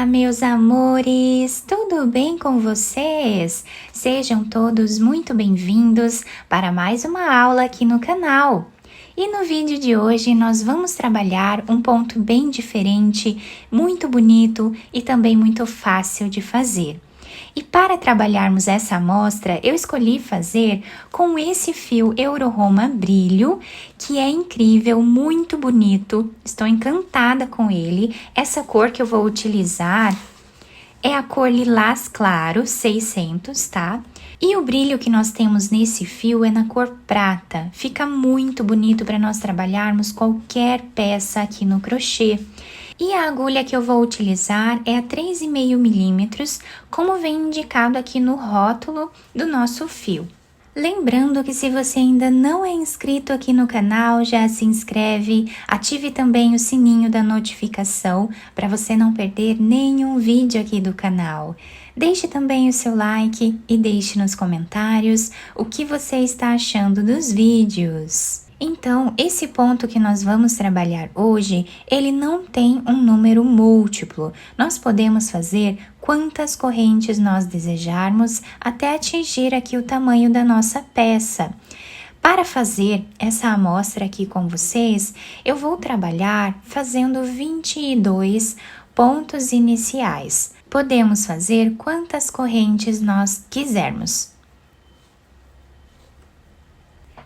Olá, meus amores! Tudo bem com vocês? Sejam todos muito bem-vindos para mais uma aula aqui no canal. E no vídeo de hoje nós vamos trabalhar um ponto bem diferente, muito bonito e também muito fácil de fazer. E para trabalharmos essa amostra, eu escolhi fazer com esse fio Euro-Roma Brilho, que é incrível, muito bonito. Estou encantada com ele. Essa cor que eu vou utilizar é a cor Lilás Claro 600, tá? E o brilho que nós temos nesse fio é na cor prata. Fica muito bonito para nós trabalharmos qualquer peça aqui no crochê. E a agulha que eu vou utilizar é a 3,5 milímetros, como vem indicado aqui no rótulo do nosso fio. Lembrando que se você ainda não é inscrito aqui no canal, já se inscreve, ative também o sininho da notificação para você não perder nenhum vídeo aqui do canal. Deixe também o seu like e deixe nos comentários o que você está achando dos vídeos. Então, esse ponto que nós vamos trabalhar hoje, ele não tem um número múltiplo. Nós podemos fazer quantas correntes nós desejarmos até atingir aqui o tamanho da nossa peça. Para fazer essa amostra aqui com vocês, eu vou trabalhar fazendo 22 pontos iniciais. Podemos fazer quantas correntes nós quisermos.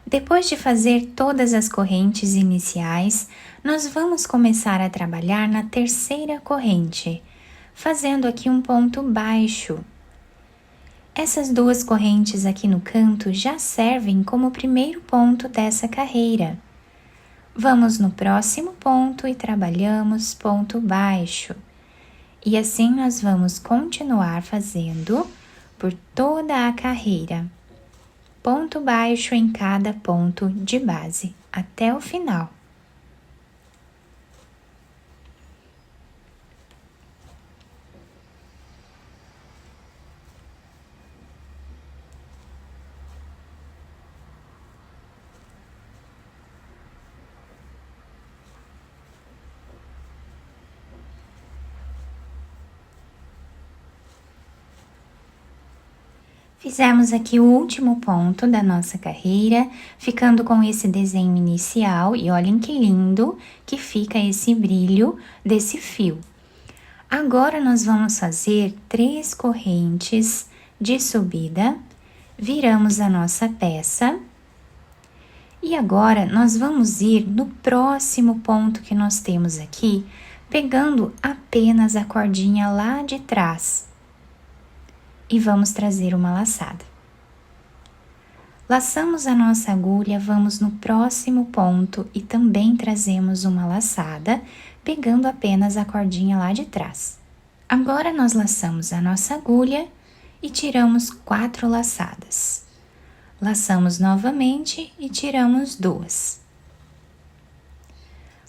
Depois de fazer todas as correntes iniciais, nós vamos começar a trabalhar na terceira corrente, fazendo aqui um ponto baixo. Essas duas correntes aqui no canto já servem como primeiro ponto dessa carreira. Vamos no próximo ponto e trabalhamos ponto baixo. E assim nós vamos continuar fazendo por toda a carreira. Ponto baixo em cada ponto de base, até o final. Fizemos aqui o último ponto da nossa carreira, ficando com esse desenho inicial e olhem que lindo que fica esse brilho desse fio. Agora nós vamos fazer 3 correntes de subida, viramos a nossa peça e agora nós vamos ir no próximo ponto que nós temos aqui, pegando apenas a cordinha lá de trás. E vamos trazer uma laçada. Laçamos a nossa agulha, vamos no próximo ponto e também trazemos uma laçada, pegando apenas a cordinha lá de trás. Agora nós laçamos a nossa agulha e tiramos 4 laçadas. Laçamos novamente e tiramos 2.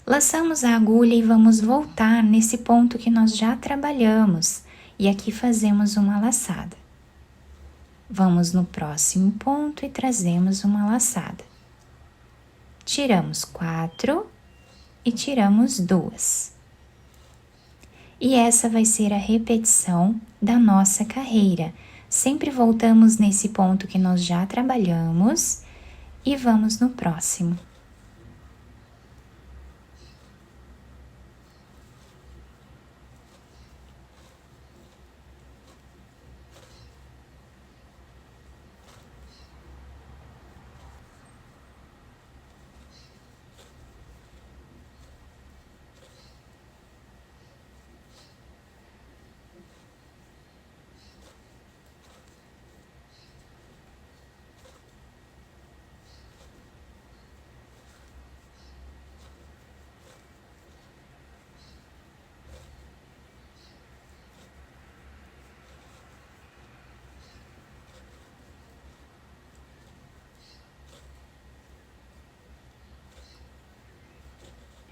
Laçamos a agulha e vamos voltar nesse ponto que nós já trabalhamos. E aqui fazemos uma laçada. Vamos no próximo ponto e trazemos uma laçada. Tiramos 4 e tiramos 2. E essa vai ser a repetição da nossa carreira. Sempre voltamos nesse ponto que nós já trabalhamos e vamos no próximo.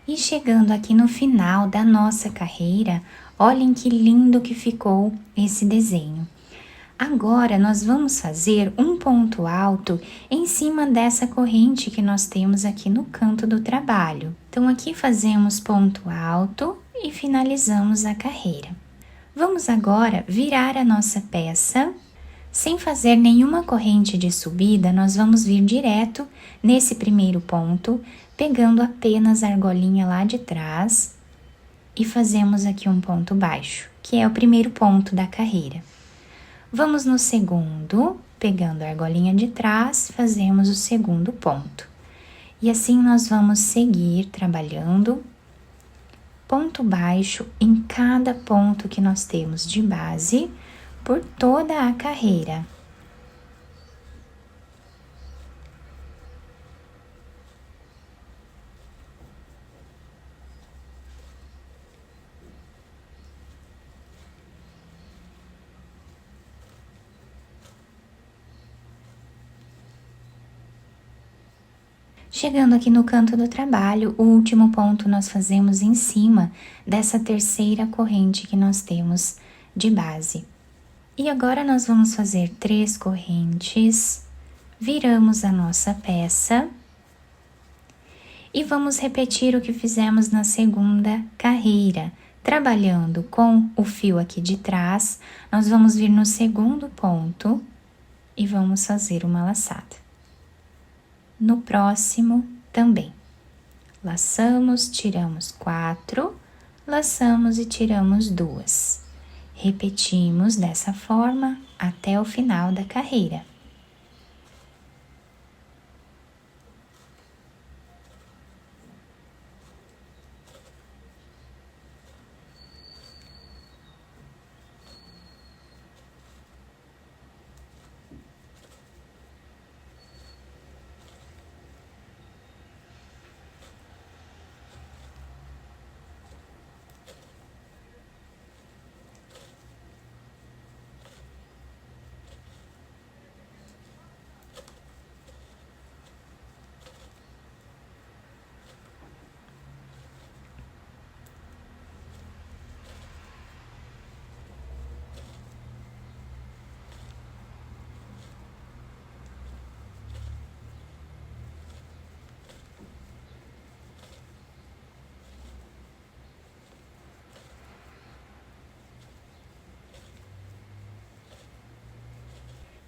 E chegando aqui no final da nossa carreira, olhem que lindo que ficou esse desenho. Agora, nós vamos fazer um ponto alto em cima dessa corrente que nós temos aqui no canto do trabalho. Então, aqui fazemos ponto alto e finalizamos a carreira. Vamos agora virar a nossa peça. Sem fazer nenhuma corrente de subida, nós vamos vir direto nesse primeiro ponto, pegando apenas a argolinha lá de trás e fazemos aqui um ponto baixo, que é o primeiro ponto da carreira. Vamos no segundo, pegando a argolinha de trás, fazemos o segundo ponto. E assim nós vamos seguir trabalhando ponto baixo em cada ponto que nós temos de base por toda a carreira. Chegando aqui no canto do trabalho, o último ponto nós fazemos em cima dessa terceira corrente que nós temos de base. E agora nós vamos fazer 3 correntes, viramos a nossa peça e vamos repetir o que fizemos na segunda carreira. Trabalhando com o fio aqui de trás, nós vamos vir no segundo ponto e vamos fazer uma laçada. No próximo também. Laçamos, tiramos 4, laçamos e tiramos 2. Repetimos dessa forma até o final da carreira.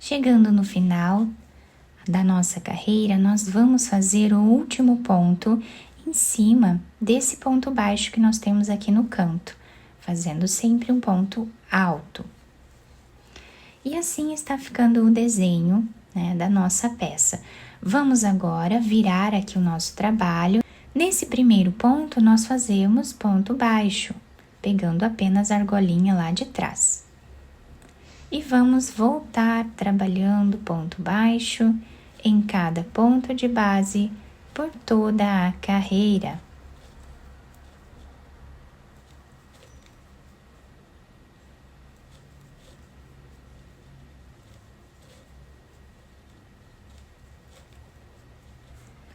Chegando no final da nossa carreira, nós vamos fazer o último ponto em cima desse ponto baixo que nós temos aqui no canto, fazendo sempre um ponto alto. E assim está ficando o desenho, né, da nossa peça. Vamos agora virar aqui o nosso trabalho. Nesse primeiro ponto, nós fazemos ponto baixo, pegando apenas a argolinha lá de trás. E vamos voltar trabalhando ponto baixo em cada ponto de base por toda a carreira.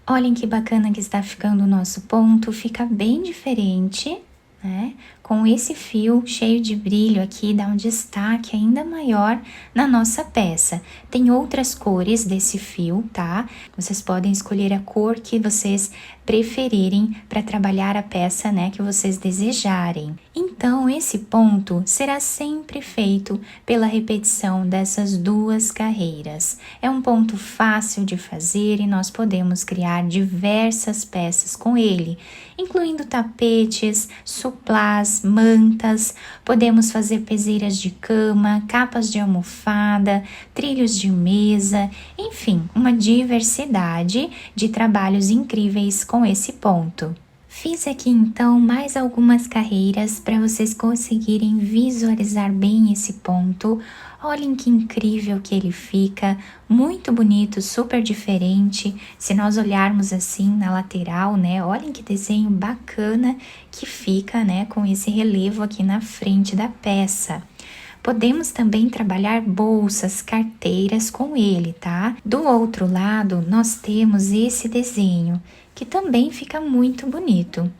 Olhem que bacana que está ficando o nosso ponto, fica bem diferente, né? Com esse fio cheio de brilho aqui, dá um destaque ainda maior na nossa peça. Tem outras cores desse fio, tá? Vocês podem escolher a cor que vocês preferirem para trabalhar a peça, né, que vocês desejarem. Então, esse ponto será sempre feito pela repetição dessas 2 carreiras. É um ponto fácil de fazer e nós podemos criar diversas peças com ele, incluindo tapetes, suplás, mantas, podemos fazer peseiras de cama, capas de almofada, trilhos de mesa, enfim, uma diversidade de trabalhos incríveis com esse ponto. Fiz aqui então mais algumas carreiras para vocês conseguirem visualizar bem esse ponto. Olhem que incrível que ele fica, muito bonito, super diferente. Se nós olharmos assim na lateral, né, olhem que desenho bacana que fica, né, com esse relevo aqui na frente da peça. Podemos também trabalhar bolsas, carteiras com ele, tá? Do outro lado, nós temos esse desenho, que também fica muito bonito.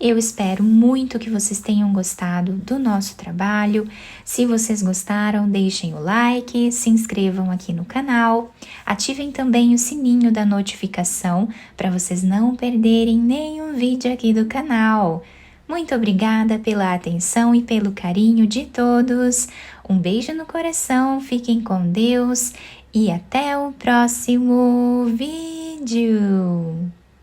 Eu espero muito que vocês tenham gostado do nosso trabalho. Se vocês gostaram, deixem o like, se inscrevam aqui no canal, ativem também o sininho da notificação para vocês não perderem nenhum vídeo aqui do canal. Muito obrigada pela atenção e pelo carinho de todos. Um beijo no coração, fiquem com Deus e até o próximo vídeo.